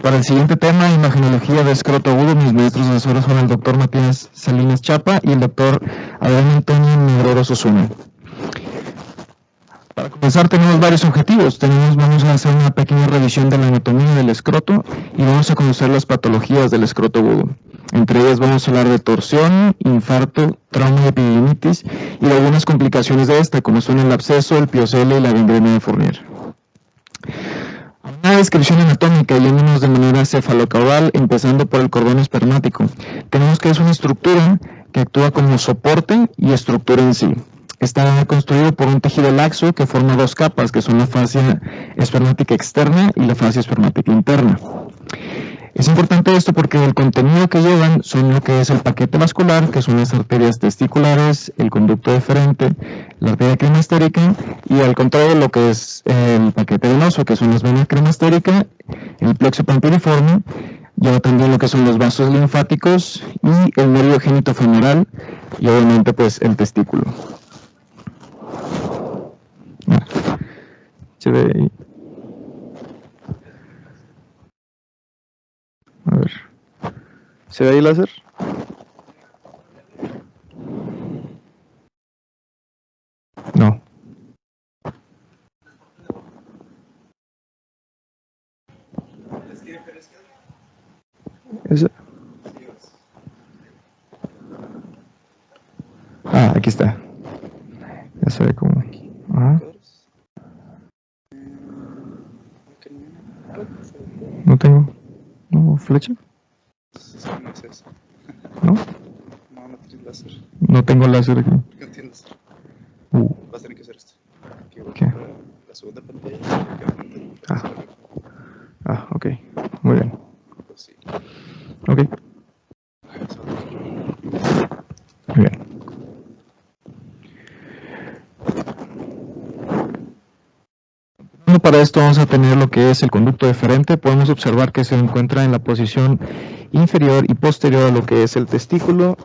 Para el siguiente tema, imagenología de escroto agudo, mis maestros asesores son el doctor Matías Salinas Chapa y el doctor Adrián Antonio Negreros Osuna. Para comenzar tenemos varios objetivos. Vamos a hacer una pequeña revisión de la anatomía del escroto y vamos a conocer las patologías del escroto agudo. Entre ellas vamos a hablar de torsión, infarto, trauma y epididimitis y de algunas complicaciones de esta, como son el absceso, el piocele y la gangrena de Fournier. Una descripción anatómica, yéndonos de manera cefalocaudal, empezando por el cordón espermático. Tenemos que es una estructura que actúa como soporte y estructura en sí. Está construido por un tejido laxo que forma dos capas, que son la fascia espermática externa y la fascia espermática interna. Es importante esto porque el contenido que llevan son lo que es el paquete vascular, que son las arterias testiculares, el conducto deferente, la arteria cremastérica, y al contrario lo que es el paquete venoso, que son las venas cremastérica, el plexo pampiriforme, lleva también lo que son los vasos linfáticos y el nervio genitofemoral, y obviamente pues el testículo. Se ve ahí. A ver. ¿Se ve ahí el láser? No. ¿Ese? Ah, aquí está. Ya se ve como... Ajá. No tengo. ¿No flecha? ¿No? No tienes láser. No tengo láser aquí. No entiendes. Vas a tener que hacer esto. ¿Qué? La segunda pantalla. Ok. Muy bien. Pues sí. Ok. Muy bien. Para esto vamos a tener lo que es el conducto deferente. Podemos observar que se encuentra en la posición inferior y posterior a lo que es el testículo.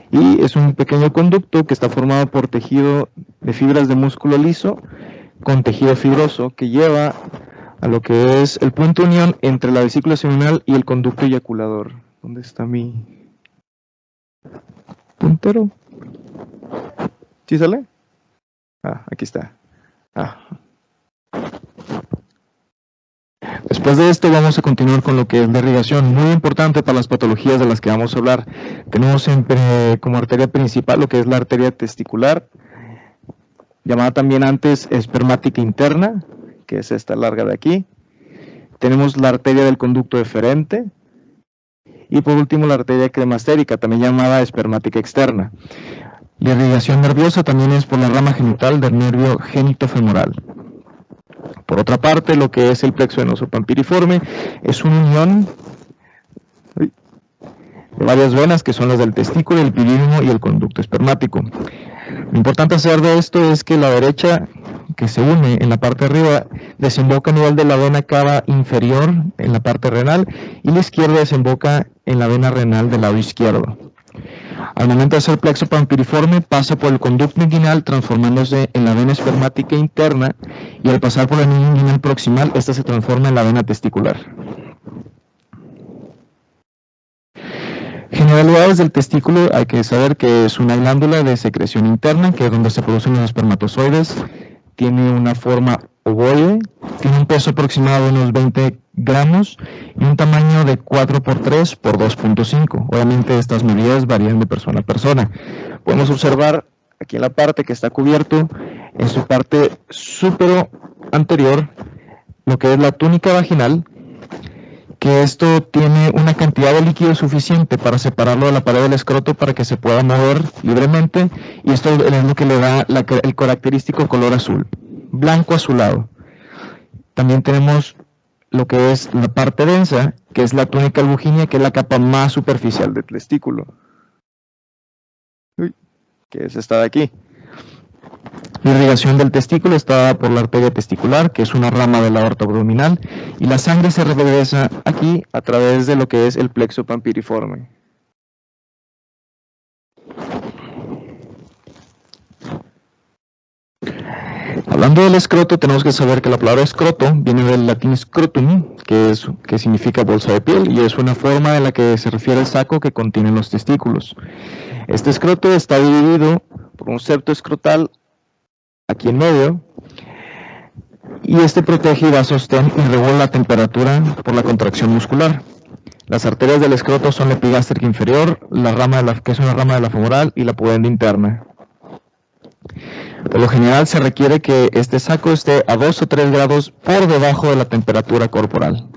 Y es un pequeño conducto que está formado por tejido de fibras de músculo liso con tejido fibroso que lleva a lo que es el punto de unión entre la vesícula seminal y el conducto eyaculador. ¿Dónde está mi puntero? ¿Sí sale? Ah, aquí está. Después de esto vamos a continuar con lo que es la irrigación, muy importante para las patologías de las que vamos a hablar. Tenemos siempre como arteria principal lo que es la arteria testicular, llamada también antes espermática interna, que es esta larga de aquí. Tenemos la arteria del conducto deferente y por último la arteria cremastérica, también llamada espermática externa. La irrigación nerviosa también es por la rama genital del nervio genitofemoral. Por otra parte, lo que es el plexo venoso pampiriforme es una unión de varias venas que son las del testículo, el epidídimo y el conducto espermático. Lo importante hacer de esto es que la derecha, que se une en la parte de arriba, desemboca a nivel de la vena cava inferior en la parte renal y la izquierda desemboca en la vena renal del lado izquierdo. Al momento de hacer plexo pampiriforme pasa por el conducto inguinal transformándose en la vena espermática interna y al pasar por la vena inguinal proximal esta se transforma en la vena testicular. Generalidades del testículo, hay que saber que es una glándula de secreción interna, que es donde se producen los espermatozoides, tiene una forma ovoide, tiene un peso aproximado de unos 20 gramos y un tamaño de 4x3 por 2.5. Obviamente estas medidas varían de persona a persona. Podemos observar aquí en la parte que está cubierto, en su parte supero anterior, lo que es la túnica vaginal, que esto tiene una cantidad de líquido suficiente para separarlo de la pared del escroto para que se pueda mover libremente, y esto es lo que le da el característico color azul, blanco azulado. También tenemos lo que es la parte densa, que es la túnica albuginea, que es la capa más superficial del testículo, que es esta de aquí. La irrigación del testículo está dada por la arteria testicular, que es una rama de la aorta abdominal, y la sangre se regresa aquí a través de lo que es el plexo pampiriforme. Hablando del escroto, tenemos que saber que la palabra escroto viene del latín scrotum, que significa bolsa de piel, y es una forma en la que se refiere al saco que contiene los testículos. Este escroto está dividido por un septo escrotal aquí en medio, y este protege y da sostén y regula la temperatura por la contracción muscular. Las arterias del escroto son la epigástrica inferior, que es una rama de la femoral, y la pudenda interna. Por lo general se requiere que este saco esté a 2 o 3 grados por debajo de la temperatura corporal.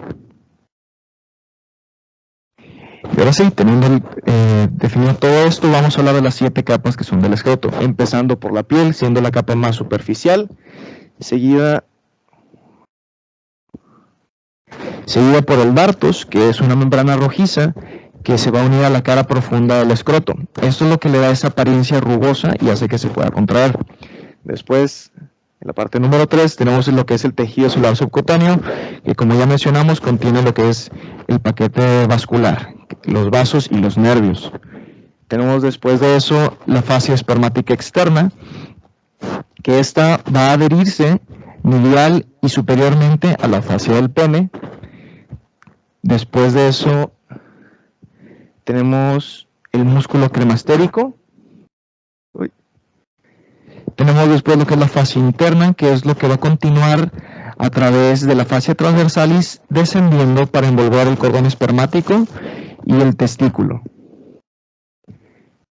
Y ahora sí, teniendo definido todo esto, vamos a hablar de las 7 capas que son del escroto, empezando por la piel, siendo la capa más superficial, seguida por el dartos, que es una membrana rojiza que se va a unir a la cara profunda del escroto. Esto es lo que le da esa apariencia rugosa y hace que se pueda contraer. Después, en la parte número 3, tenemos lo que es el tejido celular subcutáneo, que como ya mencionamos, contiene lo que es el paquete vascular, los vasos y los nervios. Tenemos después de eso la fascia espermática externa, que esta va a adherirse medial y superiormente a la fascia del pene. Después de eso tenemos el músculo cremastérico. Tenemos después lo que es la fascia interna, que es lo que va a continuar a través de la fascia transversalis, descendiendo para envolver el cordón espermático y el testículo.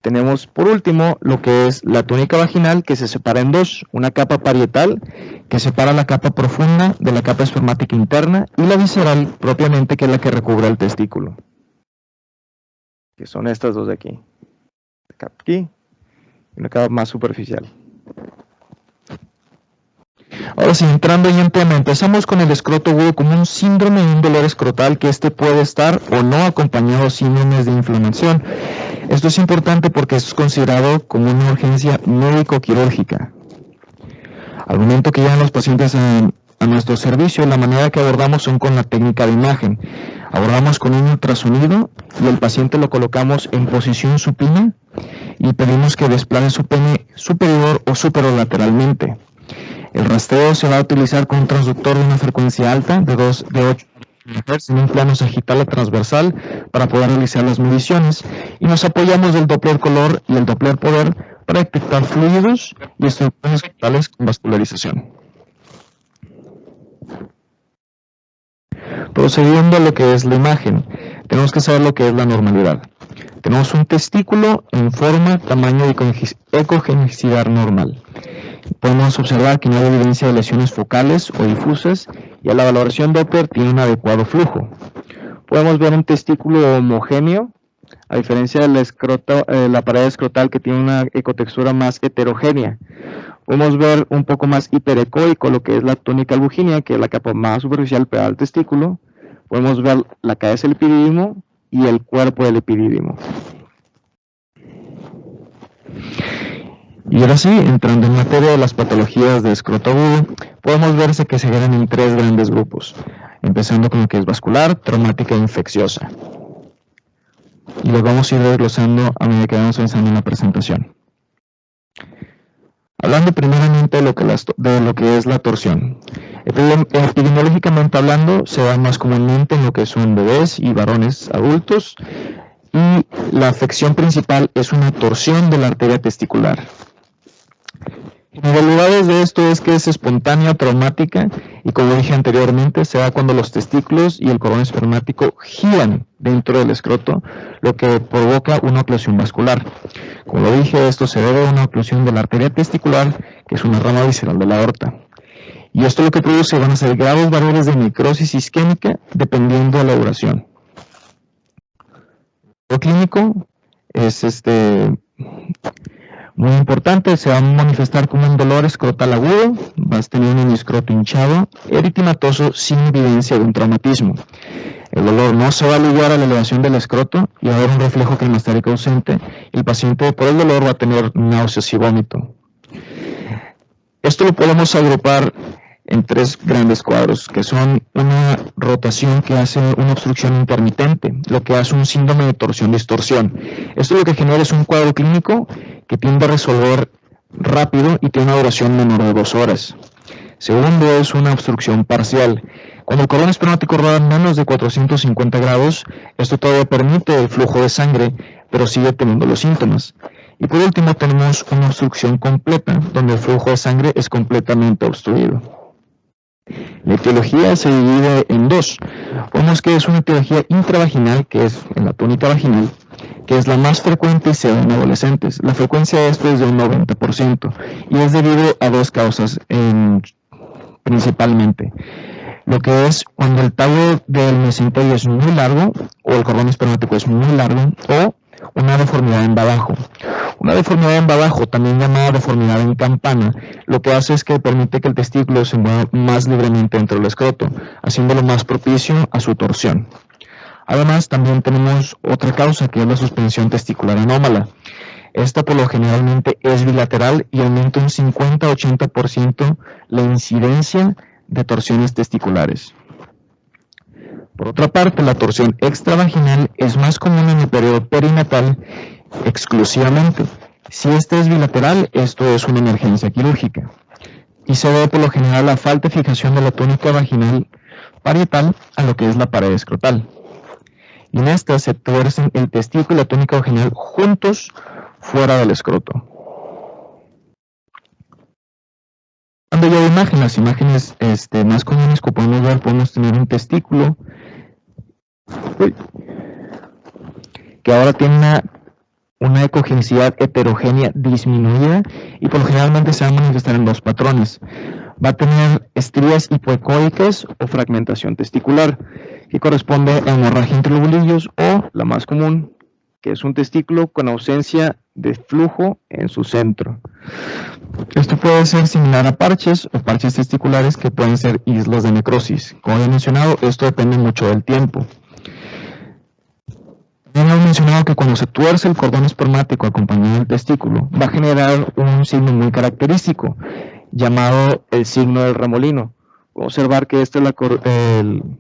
Tenemos por último lo que es la túnica vaginal, que se separa en dos, una capa parietal que separa la capa profunda de la capa espermática interna y la visceral propiamente, que es la que recubre el testículo, que son estas dos de aquí, la capa aquí y una capa más superficial. Ahora sí, entrando ya en tema, empezamos con el escroto agudo como un síndrome y un dolor escrotal, que puede estar o no acompañado de síndromes de inflamación. Esto es importante porque es considerado como una urgencia médico-quirúrgica. Al momento que llegan los pacientes a nuestro servicio, la manera que abordamos son con la técnica de imagen. Abordamos con un ultrasonido y el paciente lo colocamos en posición supina y pedimos que desplace su pene superior o superolateralmente. El rastreo se va a utilizar con un transductor de una frecuencia alta de 8 MHz en un plano sagital transversal para poder realizar las mediciones, y nos apoyamos del Doppler color y el Doppler poder para detectar fluidos y estructuras escrotales con vascularización. Procediendo a lo que es la imagen, tenemos que saber lo que es la normalidad. Tenemos un testículo en forma, tamaño y ecogenicidad normal. Podemos observar que no hay evidencia de lesiones focales o difusas, y a la valoración Doppler tiene un adecuado flujo. Podemos ver un testículo homogéneo, a diferencia del la pared escrotal, que tiene una ecotextura más heterogénea. Podemos ver un poco más hiperecoico lo que es la túnica albuginea, que es la capa más superficial pegada al testículo. Podemos ver la cabeza del epidídimo y el cuerpo del epidídimo. Y ahora sí, entrando en materia de las patologías de escroto agudo, podemos verse que se dividen en 3 grandes grupos, empezando con lo que es vascular, traumática e infecciosa. Y los vamos a ir desglosando a medida que vamos avanzando en la presentación. Hablando primeramente de lo que es la torsión. Epidemiológicamente hablando, se da más comúnmente en lo que son bebés y varones adultos, y la afección principal es una torsión de la arteria testicular. Generalidades de esto es que es espontánea, traumática, y como dije anteriormente, se da cuando los testículos y el cordón espermático giran dentro del escroto, lo que provoca una oclusión vascular. Como lo dije, esto se debe a una oclusión de la arteria testicular, que es una rama visceral de la aorta. Y esto lo que produce van a ser graves valores de necrosis isquémica dependiendo de la duración. Lo clínico es muy importante, se va a manifestar como un dolor escrotal agudo, vas a tener un escroto hinchado, eritematoso, sin evidencia de un traumatismo. El dolor no se va a ligar a la elevación del escroto y va a haber un reflejo cremastérico ausente. El paciente por el dolor va a tener náuseas y vómito. Esto lo podemos agrupar en 3 grandes cuadros, que son una rotación que hace una obstrucción intermitente, lo que hace un síndrome de torsión-distorsión. Esto lo que genera es un cuadro clínico que tiende a resolver rápido y tiene una duración menor de 2 horas. Segundo es una obstrucción parcial. Cuando el cordón espermático roda menos de 450 grados, esto todavía permite el flujo de sangre, pero sigue teniendo los síntomas. Y por último tenemos una obstrucción completa, donde el flujo de sangre es completamente obstruido. La etiología se divide en dos. Vemos que es una etiología intravaginal, que es en la túnica vaginal, que es la más frecuente y se da en adolescentes. La frecuencia de esto es de un 90% y es debido a dos causas principalmente. Lo que es cuando el tallo del mesenterio es muy largo o el cordón espermático es muy largo, o una deformidad en badajo. Una deformidad en badajo, también llamada deformidad en campana, lo que hace es que permite que el testículo se mueva más libremente dentro del escroto, haciéndolo más propicio a su torsión. Además, también tenemos otra causa, que es la suspensión testicular anómala. Esta por lo generalmente es bilateral y aumenta un 50-80% la incidencia de torsiones testiculares. Por otra parte, la torsión extravaginal es más común en el periodo perinatal exclusivamente. Si esta es bilateral, esto es una emergencia quirúrgica. Y se debe por lo general a la falta de fijación de la túnica vaginal parietal a lo que es la pared escrotal. Y en esta se tuercen el testículo y la túnica vaginal juntos fuera del escroto. Cuando yo las imágenes más comunes que podemos ver, podemos tener un testículo que ahora tiene una ecogenicidad heterogénea disminuida y por lo generalmente se va a manifestar en dos patrones. Va a tener estrías hipoecoicas o fragmentación testicular, que corresponde a hemorragia entre lobulillos, o la más común, que es un testículo con ausencia de flujo en su centro. Esto puede ser similar a parches o parches testiculares que pueden ser islas de necrosis. Como he mencionado, esto depende mucho del tiempo. También he mencionado que cuando se tuerce el cordón espermático acompañado del testículo, va a generar un signo muy característico, llamado el signo del remolino. Observar que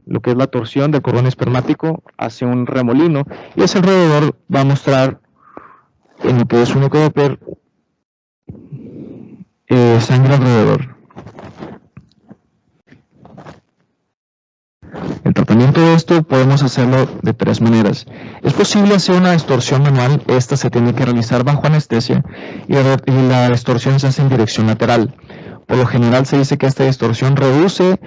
lo que es la torsión del cordón espermático hace un remolino, y ese alrededor va a mostrar en lo que es un ecodoppler sangre alrededor. El tratamiento de esto podemos hacerlo de tres maneras. Es posible hacer una distorsión manual. Esta se tiene que realizar bajo anestesia y la distorsión se hace en dirección lateral. Por lo general se dice que esta distorsión reduce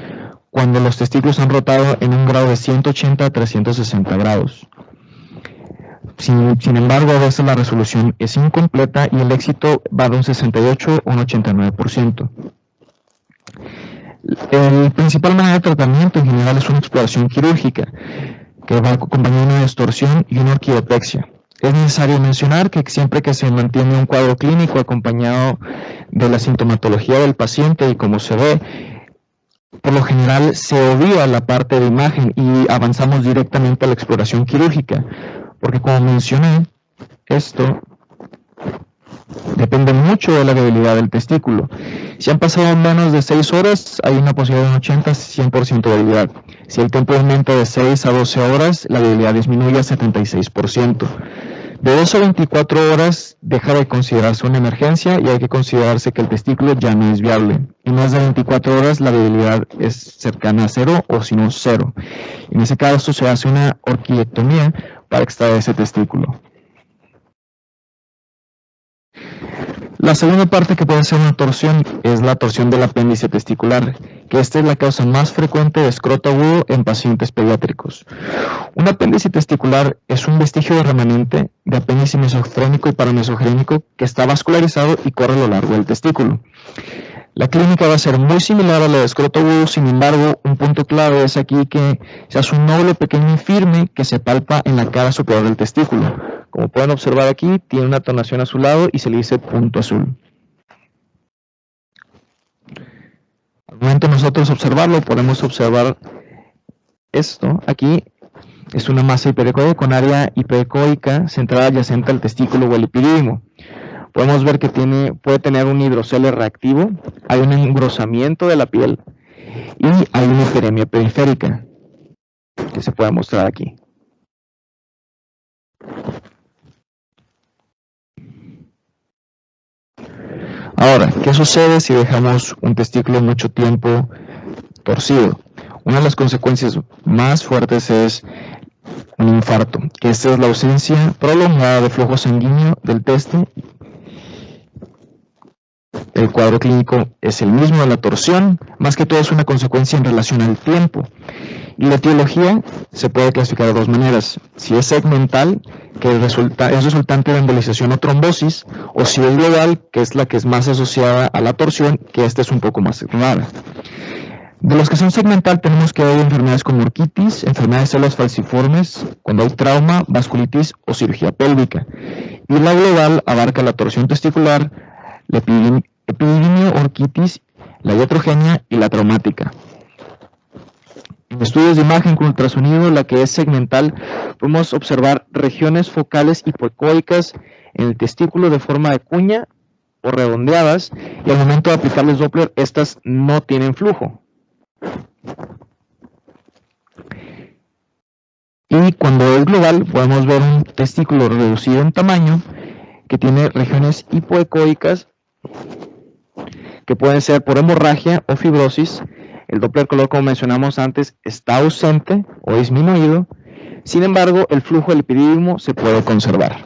cuando los testículos han rotado en un grado de 180 a 360 grados. Sin embargo, a veces la resolución es incompleta y el éxito va de un 68 a un 89%. La principal manera de tratamiento en general es una exploración quirúrgica, que va acompañada de una distorsión y una orquidopexia. Es necesario mencionar que siempre que se mantiene un cuadro clínico acompañado de la sintomatología del paciente y como se ve, por lo general se obvia la parte de imagen y avanzamos directamente a la exploración quirúrgica, porque como mencioné, esto depende mucho de la debilidad del testículo. Si han pasado menos de 6 horas, hay una posibilidad de un 80-100% de debilidad. Si el tiempo aumenta de 6 a 12 horas, la debilidad disminuye a 76%. De 2 a 24 horas deja de considerarse una emergencia y hay que considerarse que el testículo ya no es viable. Y más de 24 horas la debilidad es cercana a 0 o si no 0. En ese caso se hace una orquiectomía para extraer ese testículo. La segunda parte que puede ser una torsión es la torsión del apéndice testicular, que esta es la causa más frecuente de escroto agudo en pacientes pediátricos. Un apéndice testicular es un vestigio de remanente de apéndice mesofrénico y paramesogénico que está vascularizado y corre a lo largo del testículo. La clínica va a ser muy similar a la de escroto agudo, sin embargo, un punto clave es aquí que se hace un nódulo pequeño y firme que se palpa en la cara superior del testículo. Como pueden observar aquí, tiene una tonación azulado y se le dice punto azul. Al momento de nosotros observarlo, podemos observar esto. Aquí es una masa hiperecoide con área hiperecoica centrada adyacente al testículo o el epidídimo. Podemos ver que puede tener un hidrocele reactivo, hay un engrosamiento de la piel y hay una hiperemia periférica que se puede mostrar aquí. Ahora, ¿qué sucede si dejamos un testículo mucho tiempo torcido? Una de las consecuencias más fuertes es un infarto, que esta es la ausencia prolongada de flujo sanguíneo del teste. El cuadro clínico es el mismo de la torsión, más que todo es una consecuencia en relación al tiempo. Y la etiología se puede clasificar de dos maneras: si es segmental, que es resultante de embolización o trombosis, o si es global, que es la que es más asociada a la torsión, que esta es un poco más rara. De los que son segmental tenemos que hay enfermedades como orquitis, enfermedades de células falciformes, cuando hay trauma, vasculitis o cirugía pélvica. Y la global abarca la torsión testicular, la epididimia, orquitis, la iatrogenia y la traumática. En estudios de imagen con ultrasonido, la que es segmental, podemos observar regiones focales hipoecoicas en el testículo de forma de cuña o redondeadas, y al momento de aplicarles Doppler, estas no tienen flujo. Y cuando es global, podemos ver un testículo reducido en tamaño que tiene regiones hipoecoicas que pueden ser por hemorragia o fibrosis. El Doppler color, como mencionamos antes, está ausente o disminuido. Sin embargo, el flujo del epidídimo se puede conservar.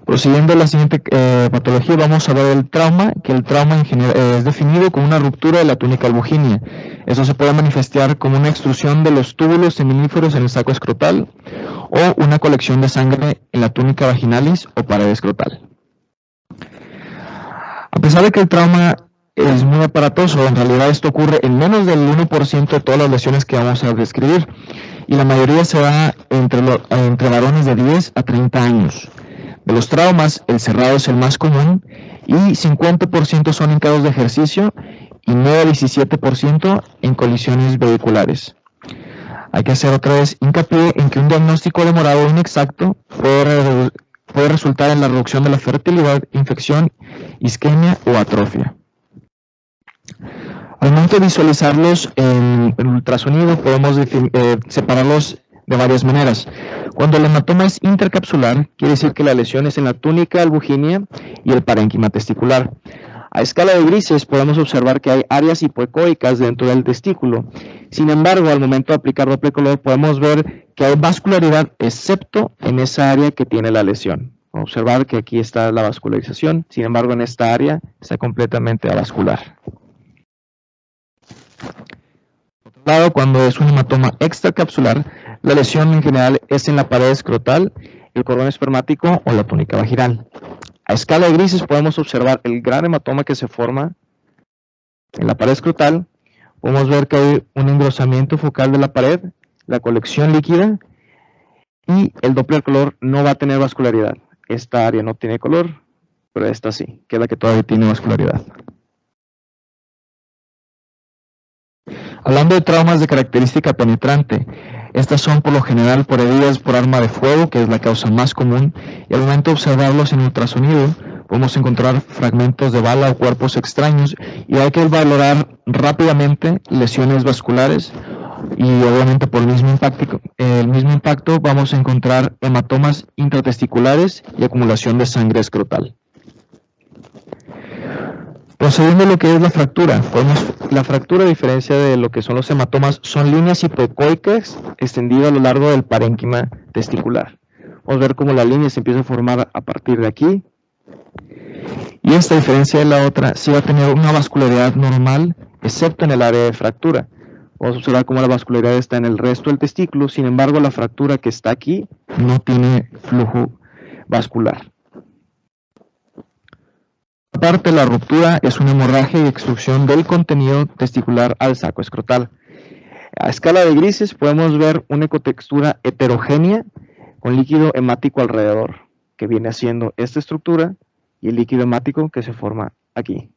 Prosiguiendo la siguiente patología, vamos a ver el trauma, que el trauma en general es definido como una ruptura de la túnica albuginea. Eso se puede manifestar como una extrusión de los túbulos seminíferos en el saco escrotal o una colección de sangre en la túnica vaginalis o pared escrotal. A pesar de que el trauma es muy aparatoso, en realidad esto ocurre en menos del 1% de todas las lesiones que vamos a describir, y la mayoría se da entre varones de 10 a 30 años. De los traumas, el cerrado es el más común, y 50% son en casos de ejercicio y 9 a 17% en colisiones vehiculares. Hay que hacer otra vez hincapié en que un diagnóstico demorado o inexacto puede resultar en la reducción de la fertilidad, infección, isquemia o atrofia. Al momento de visualizarlos en el ultrasonido, podemos separarlos de varias maneras. Cuando el hematoma es intercapsular, quiere decir que la lesión es en la túnica albuginea y el parénquima testicular. A escala de grises podemos observar que hay áreas hipoecoicas dentro del testículo. Sin embargo, al momento de aplicar Doppler color podemos ver que hay vascularidad excepto en esa área que tiene la lesión. Observar que aquí está la vascularización, sin embargo en esta área está completamente avascular. Por otro lado, cuando es un hematoma extracapsular, la lesión en general es en la pared escrotal, el cordón espermático o la túnica vaginal. A escala de grises podemos observar el gran hematoma que se forma en la pared escrotal. Podemos ver que hay un engrosamiento focal de la pared, la colección líquida, y el Doppler color no va a tener vascularidad. Esta área no tiene color, pero esta sí, que es la que todavía tiene vascularidad. Hablando de traumas de característica penetrante, estas son por lo general por heridas por arma de fuego, que es la causa más común, y al momento de observarlos en ultrasonido podemos encontrar fragmentos de bala o cuerpos extraños, y hay que valorar rápidamente lesiones vasculares, y obviamente por el mismo impacto vamos a encontrar hematomas intratesticulares y acumulación de sangre escrotal. Procediendo a lo que es la fractura, la fractura, a diferencia de lo que son los hematomas, son líneas hipoecoicas extendidas a lo largo del parénquima testicular. Vamos a ver cómo la línea se empieza a formar a partir de aquí. Y esta, a diferencia de la otra, sí va a tener una vascularidad normal, excepto en el área de fractura. Vamos a observar cómo la vascularidad está en el resto del testículo, sin embargo la fractura que está aquí no tiene flujo vascular. Aparte, la ruptura es una hemorragia y extrusión del contenido testicular al saco escrotal. A escala de grises podemos ver una ecotextura heterogénea con líquido hemático alrededor, que viene haciendo esta estructura, y el líquido hemático que se forma aquí.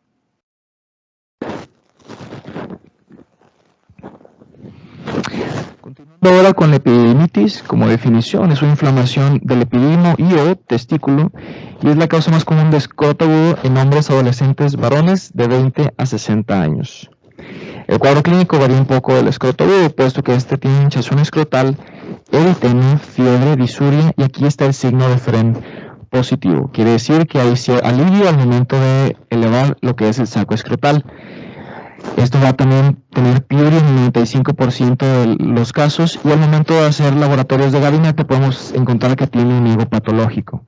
Continuando ahora con la epididimitis, como definición, es una inflamación del epididimo y o testículo, y es la causa más común de escroto agudo en hombres adolescentes varones de 20 a 60 años. El cuadro clínico varía un poco del escroto agudo, puesto que este tiene hinchazón escrotal, eritema, fiebre, disuria, y aquí está el signo de Fren positivo. Quiere decir que hay alivio al momento de elevar lo que es el saco escrotal. Esto va a también tener piuria en el 95% de los casos, y al momento de hacer laboratorios de gabinete podemos encontrar que tiene un higo patológico.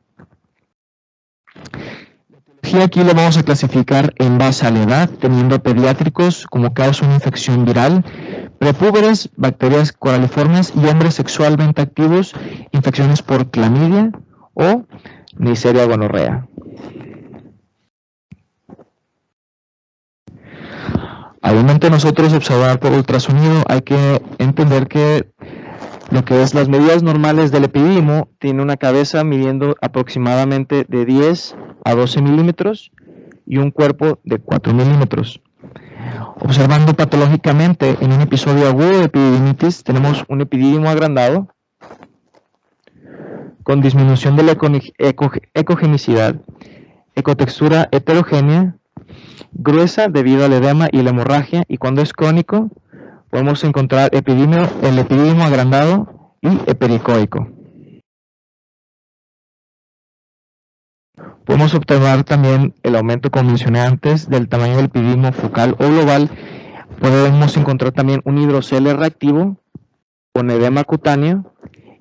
Y aquí lo vamos a clasificar en base a la edad, teniendo pediátricos como causa una infección viral, prepúberes, bacterias coraliformes, y hombres sexualmente activos, infecciones por clamidia o Neisseria gonorrea. Al momento de nosotros observar por ultrasonido, hay que entender que lo que es las medidas normales del epididimo tiene una cabeza midiendo aproximadamente de 10 a 12 milímetros y un cuerpo de 4 milímetros. Observando patológicamente en un episodio agudo de epididimitis, tenemos un epididimo agrandado con disminución de la ecogenicidad, ecotextura heterogénea, gruesa debido al edema y la hemorragia, y cuando es crónico podemos encontrar el epididimo agrandado y epericoico. Podemos observar también el aumento, como mencioné antes, del tamaño del epididimo focal o global. Podemos encontrar también un hidrocele reactivo con edema cutáneo,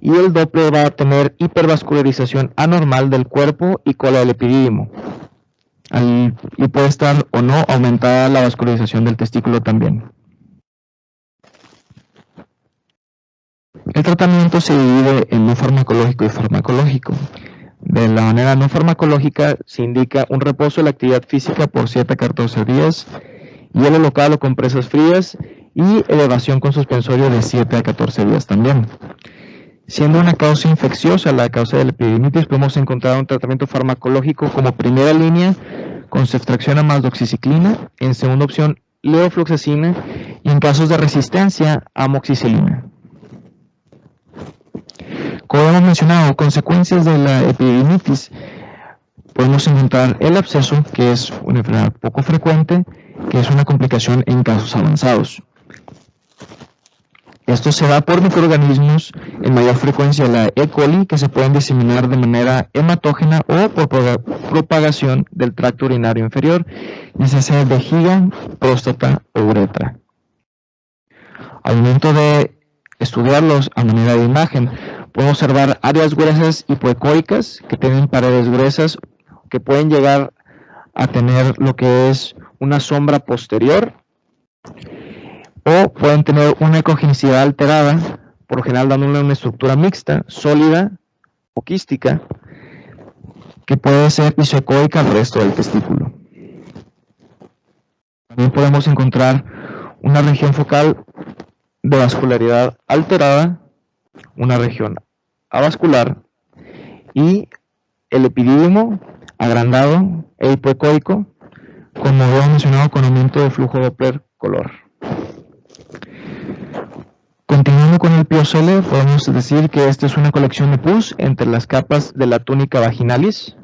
y el Doppler va a tener hipervascularización anormal del cuerpo y cola del epididimo. Y puede estar o no aumentada la vascularización del testículo también. El tratamiento se divide en no farmacológico y farmacológico. De la manera no farmacológica se indica un reposo de la actividad física por 7 a 14 días, hielo local o compresas frías, y elevación con suspensorio de 7 a 14 días también. Siendo una causa infecciosa la causa de la epididimitis, podemos encontrar un tratamiento farmacológico como primera línea con ceftriaxona más doxiciclina, en segunda opción levofloxacina, y en casos de resistencia amoxicilina. Como hemos mencionado, consecuencias de la epididimitis, podemos encontrar el absceso, que es una enfermedad poco frecuente, que es una complicación en casos avanzados. Esto se da por microorganismos, en mayor frecuencia la E. coli, que se pueden diseminar de manera hematógena o por propagación del tracto urinario inferior, ya sea vejiga, próstata o uretra. Al momento de estudiarlos a manera de imagen, podemos observar áreas gruesas hipoecoicas que tienen paredes gruesas, que pueden llegar a tener lo que es una sombra posterior, o pueden tener una ecogenicidad alterada, por lo general dándole una estructura mixta, sólida o quística, que puede ser isoecoica al resto del testículo. También podemos encontrar una región focal de vascularidad alterada, una región avascular, y el epididimo agrandado e hipoecoico, como habíamos mencionado, con aumento de flujo Doppler color. Continuando con el piocele, podemos decir que esta es una colección de pus entre las capas de la túnica vaginalis,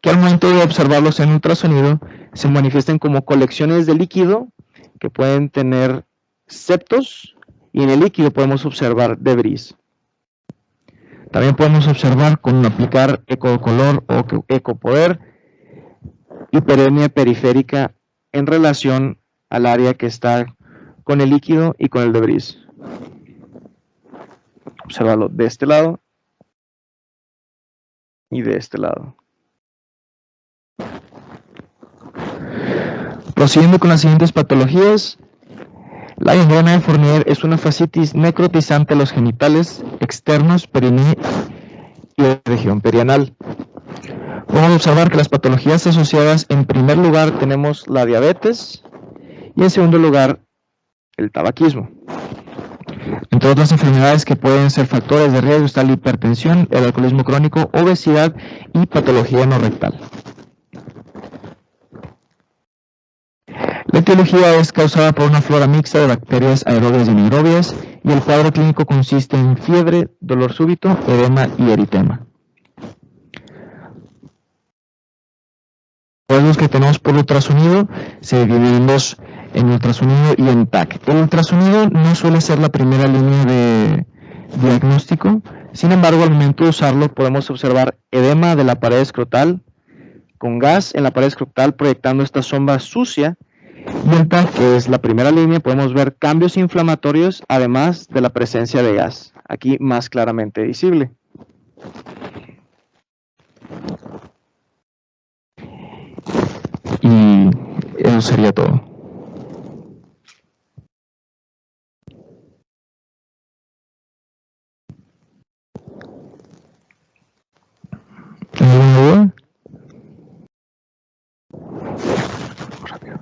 que al momento de observarlos en ultrasonido se manifiestan como colecciones de líquido que pueden tener septos, y en el líquido podemos observar debris. También podemos observar con aplicar ecocolor o ecopoder hiperemia periférica en relación al área que está con el líquido y con el debris. Observarlo de este lado y de este lado. Prosiguiendo con las siguientes patologías, la gangrena de Fournier es una fascitis necrotizante de los genitales externos, perineo y de región perianal. Podemos observar que las patologías asociadas, en primer lugar tenemos la diabetes y en segundo lugar el tabaquismo. Entre otras enfermedades que pueden ser factores de riesgo está la hipertensión, el alcoholismo crónico, obesidad y patología no rectal. La etiología es causada por una flora mixta de bacterias aerobias y anaerobias, y el cuadro clínico consiste en fiebre, dolor súbito, edema y eritema. Los que tenemos por ultrasonido se dividen en dos: en ultrasonido y en TAC. El ultrasonido no suele ser la primera línea de diagnóstico, sin embargo, al momento de usarlo podemos observar edema de la pared escrotal con gas en la pared escrotal proyectando esta sombra sucia, y en TAC, que es la primera línea, podemos ver cambios inflamatorios además de la presencia de gas, aquí más claramente visible. Y eso sería todo. ¿Alguna duda? Rápido.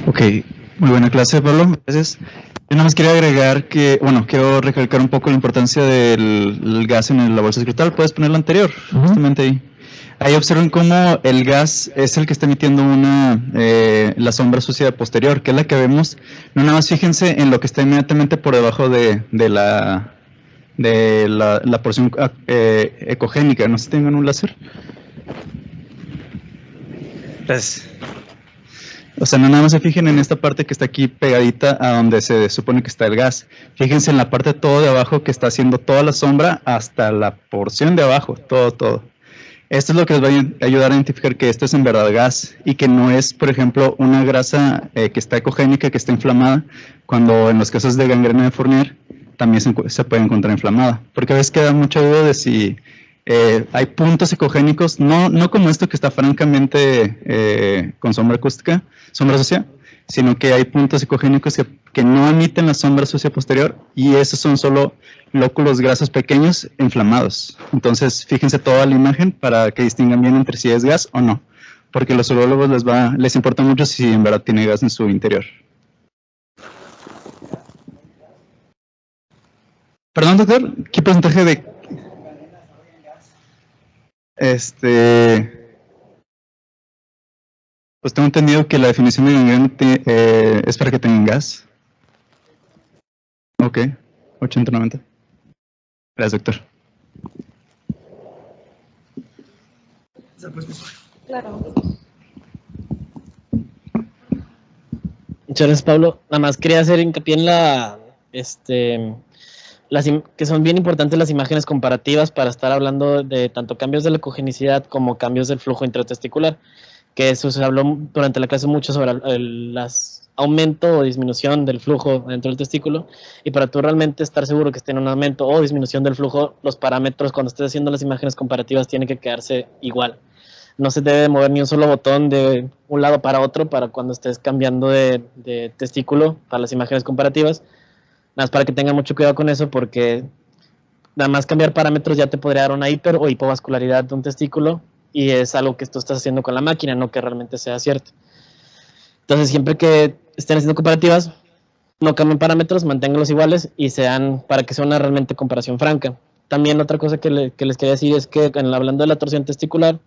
Ok, muy buena clase, Pablo. Gracias. Yo nada más quería agregar que, bueno, quiero recalcar un poco la importancia del gas en la bolsa escrotal. Puedes poner la anterior, justamente ahí. Ahí observen cómo el gas es el que está emitiendo la sombra sucia posterior, que es la que vemos. No nada más fíjense en lo que está inmediatamente por debajo de la porción ecogénica. No sé si tengan un láser. Gracias. O sea, no nada más se fijen en esta parte que está aquí pegadita a donde se supone que está el gas. Fíjense en la parte todo de abajo que está haciendo toda la sombra hasta la porción de abajo, todo. Esto es lo que les va a ayudar a identificar que esto es en verdad gas y que no es, por ejemplo, una grasa que está ecogénica, que está inflamada, cuando en los casos de gangrena de Fournier también se puede encontrar inflamada. Porque a veces queda mucha duda de si hay puntos ecogénicos, no como esto que está francamente con sombra acústica, sombra sucia, sino que hay puntos ecogénicos que no emiten la sombra sucia posterior y esos son solo lóculos grasos pequeños inflamados. Entonces, fíjense toda la imagen para que distingan bien entre si es gas o no, porque a los urólogos les importa mucho si en verdad tiene gas en su interior. Perdón, doctor, ¿qué porcentaje de...? Pues tengo entendido que la definición de gangrena es para que tengan gas. Ok, 80-90. Gracias, doctor. Claro. Muchas gracias, Pablo. Nada más quería hacer hincapié en que son bien importantes las imágenes comparativas para estar hablando de tanto cambios de la ecogenicidad como cambios del flujo intratesticular, que eso se habló durante la clase mucho sobre el aumento o disminución del flujo dentro del testículo, y para tú realmente estar seguro que esté en un aumento o disminución del flujo, los parámetros cuando estés haciendo las imágenes comparativas tienen que quedarse igual. No se debe mover ni un solo botón de un lado para otro para cuando estés cambiando de testículo para las imágenes comparativas. Nada más para que tengan mucho cuidado con eso, porque nada más cambiar parámetros ya te podría dar una hiper o hipovascularidad de un testículo, y es algo que tú estás haciendo con la máquina, no que realmente sea cierto. Entonces, siempre que estén haciendo comparativas, no cambien parámetros, manténganlos iguales y sean para que sea una realmente comparación franca. También otra cosa que les quería decir es que hablando de la torsión testicular,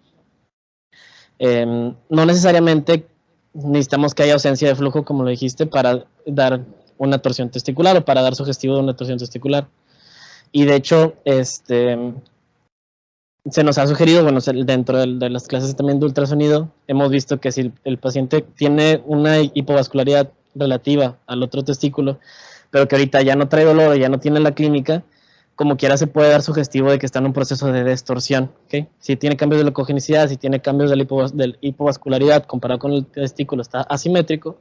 no necesariamente necesitamos que haya ausencia de flujo, como lo dijiste, para dar una torsión testicular o para dar sugestivo de una torsión testicular. Y de hecho, se nos ha sugerido, bueno, dentro de las clases también de ultrasonido, hemos visto que si el paciente tiene una hipovascularidad relativa al otro testículo, pero que ahorita ya no trae dolor o ya no tiene la clínica, como quiera se puede dar sugestivo de que está en un proceso de distorsión, ¿okay? Si tiene cambios de la ecogenicidad, si tiene cambios de la hipovascularidad comparado con el testículo está asimétrico,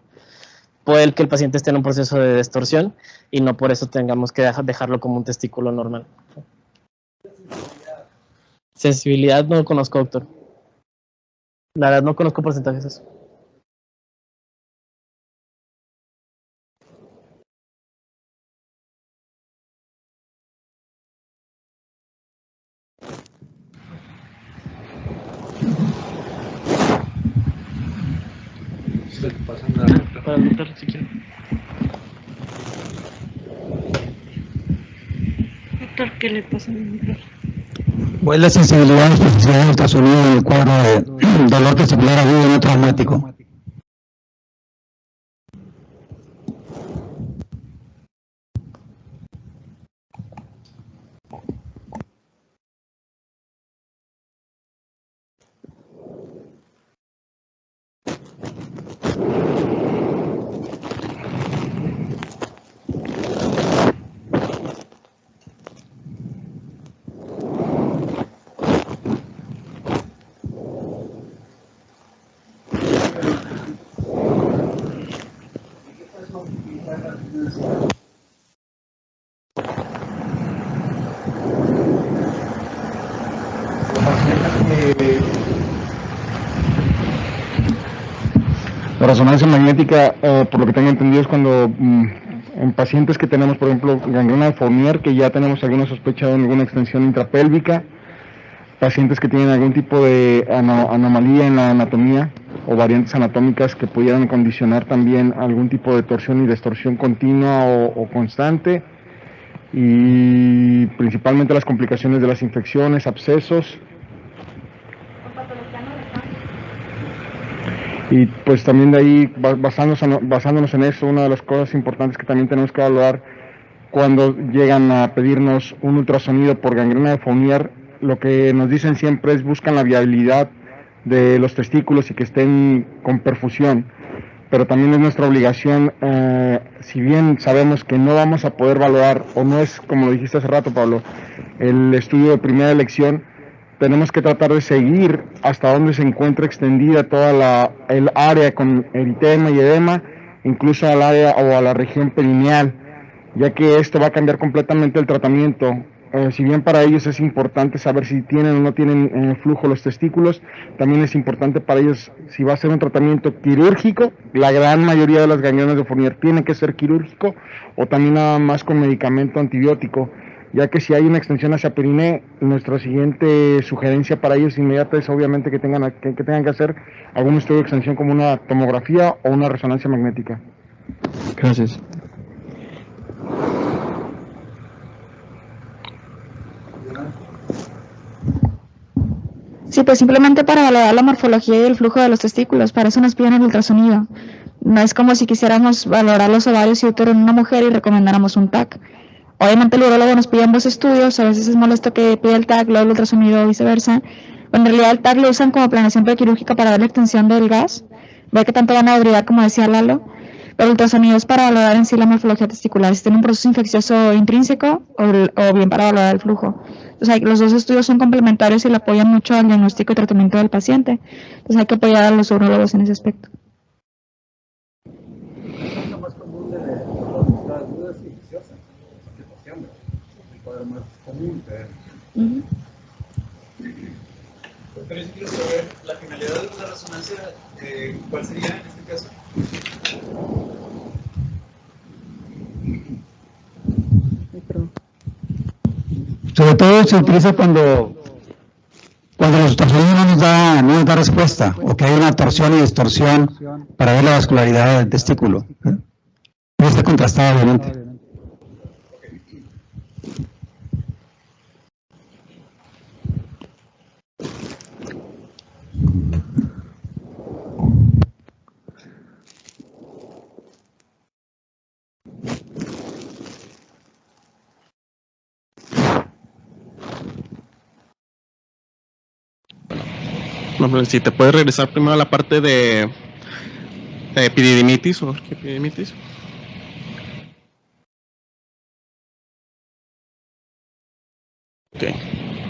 puede que el paciente esté en un proceso de distorsión y no por eso tengamos que dejarlo como un testículo normal. Sensibilidad no conozco, doctor. La verdad no conozco porcentajes de eso. Para el doctor, si quiere. Doctor, ¿qué le pasa a mi doctor? ¿Cuál es la sensibilidad en especificidad del ultrasonido en el cuadro de dolor testicular agudo no traumático? La resonancia magnética, por lo que tengo entendido, es cuando en pacientes que tenemos, por ejemplo, gangrena de Fournier, que ya tenemos alguna sospecha de alguna extensión intrapélvica, pacientes que tienen algún tipo de anomalía en la anatomía o variantes anatómicas que pudieran condicionar también algún tipo de torsión y distorsión continua o constante, y principalmente las complicaciones de las infecciones, abscesos. Y pues también de ahí, basándonos en eso, una de las cosas importantes que también tenemos que valorar cuando llegan a pedirnos un ultrasonido por gangrena de Fournier, lo que nos dicen siempre es buscan la viabilidad de los testículos y que estén con perfusión. Pero también es nuestra obligación, si bien sabemos que no vamos a poder valorar, o no es, como lo dijiste hace rato, Pablo, el estudio de primera elección, tenemos que tratar de seguir hasta donde se encuentra extendida toda el área con eritema y edema, incluso al área o a la región perineal, ya que esto va a cambiar completamente el tratamiento. Si bien para ellos es importante saber si tienen o no tienen flujo los testículos, también es importante para ellos si va a ser un tratamiento quirúrgico. La gran mayoría de las gangrenas de Fournier tiene que ser quirúrgico o también nada más con medicamento antibiótico, ya que si hay una extensión hacia periné, nuestra siguiente sugerencia para ellos inmediata es obviamente que tengan que hacer algún estudio de extensión como una tomografía o una resonancia magnética. Gracias. Sí, pues simplemente para valorar la morfología y el flujo de los testículos, para eso nos piden el ultrasonido. No es como si quisiéramos valorar los ovarios y útero en una mujer y recomendáramos un TAC. Obviamente el urólogo nos pide ambos estudios, a veces es molesto que pida el TAC, luego el ultrasonido o viceversa. En realidad el TAC lo usan como planeación prequirúrgica para ver la extensión del gas, ver qué tanto van a debridar, como decía Lalo, pero el ultrasonido es para valorar en sí la morfología testicular, si tiene un proceso infeccioso intrínseco o bien para valorar el flujo. Entonces los dos estudios son complementarios y le apoyan mucho al diagnóstico y tratamiento del paciente. Entonces hay que apoyar a los urólogos en ese aspecto. Pero yo quiero saber la finalidad de la resonancia, ¿cuál sería en este caso? Sobre todo se utiliza cuando los ultrasonidos no nos da respuesta, o que hay una torsión y distorsión para ver la vascularidad del testículo. No está contrastado, obviamente. No, si te puedes regresar primero a la parte de epididimitis o epididimitis. Ok,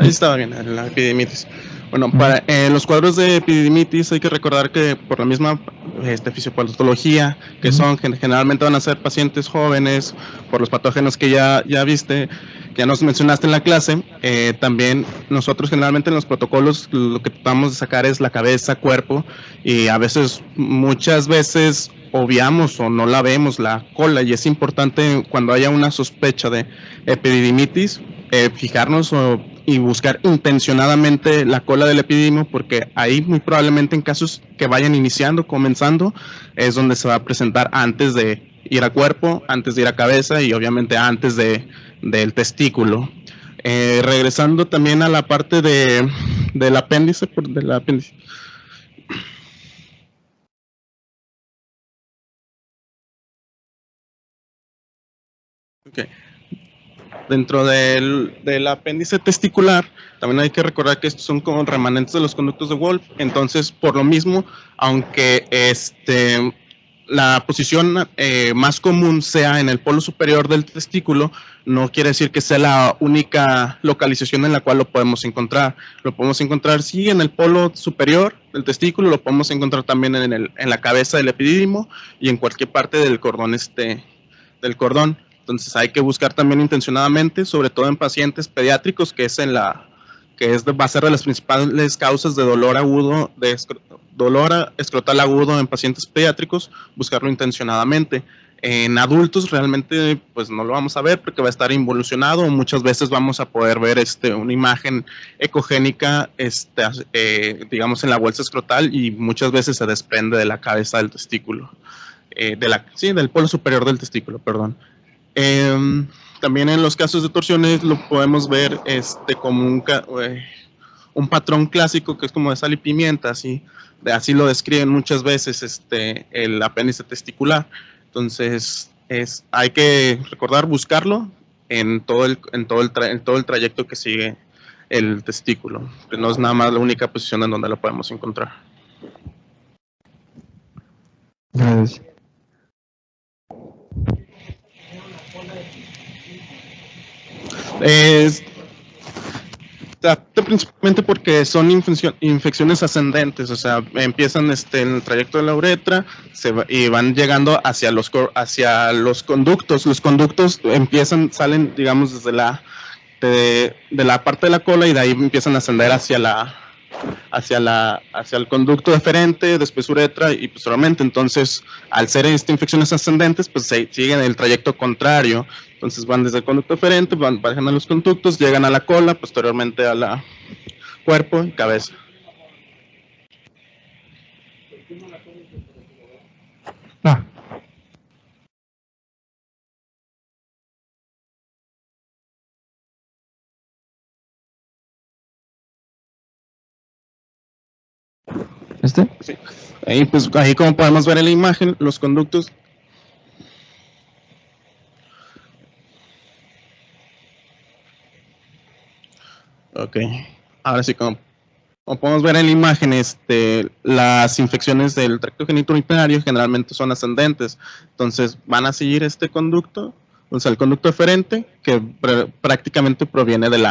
ahí estaba bien, la epididimitis. Bueno, para los cuadros de epididimitis hay que recordar que por la misma fisiopatología, que son generalmente van a ser pacientes jóvenes, por los patógenos que ya viste, que ya nos mencionaste en la clase, también nosotros generalmente en los protocolos lo que tratamos de sacar es la cabeza, cuerpo, y a veces, muchas veces obviamos o no la vemos la cola, y es importante cuando haya una sospecha de epididimitis, fijarnos y buscar intencionadamente la cola del epididimo, porque ahí muy probablemente en casos que vayan iniciando, comenzando, es donde se va a presentar antes de ir a cuerpo, antes de ir a cabeza y obviamente antes del testículo. Regresando también a la parte del apéndice, Okay. Dentro del apéndice testicular, también hay que recordar que estos son como remanentes de los conductos de Wolff. Entonces, por lo mismo, aunque la posición más común sea en el polo superior del testículo, no quiere decir que sea la única localización en la cual lo podemos encontrar. Lo podemos encontrar, sí, en el polo superior del testículo, lo podemos encontrar también en la cabeza del epidídimo y en cualquier parte del cordón del cordón. Entonces hay que buscar también intencionadamente, sobre todo en pacientes pediátricos, que es que va a ser de las principales causas de dolor agudo, dolor escrotal agudo en pacientes pediátricos, buscarlo intencionadamente. En adultos realmente pues no lo vamos a ver porque va a estar involucionado. Muchas veces vamos a poder ver una imagen ecogénica digamos en la bolsa escrotal, y muchas veces se desprende de la cabeza del testículo, del polo superior del testículo, perdón. También en los casos de torsiones lo podemos ver como un patrón clásico que es como de sal y pimienta, así lo describen muchas veces el apéndice testicular. Entonces hay que recordar buscarlo en todo el trayecto que sigue el testículo, que no es nada más la única posición en donde lo podemos encontrar. Gracias. Principalmente porque son infecciones ascendentes, o sea, empiezan en el trayecto de la uretra y van llegando hacia los conductos. Los conductos salen, digamos, desde de la parte de la cola, y de ahí empiezan a ascender hacia el conducto deferente, después uretra y posteriormente. Entonces, al ser infecciones ascendentes, pues siguen el trayecto contrario. Entonces van desde el conducto deferente, bajan a los conductos, llegan a la cola, posteriormente a la cuerpo y cabeza. Sí. Ahí como podemos ver en la imagen, los conductos. Ok, ahora sí, como podemos ver en la imagen, las infecciones del tracto genitourinario generalmente son ascendentes, entonces van a seguir este conducto, o sea, el conducto deferente, que prácticamente proviene de la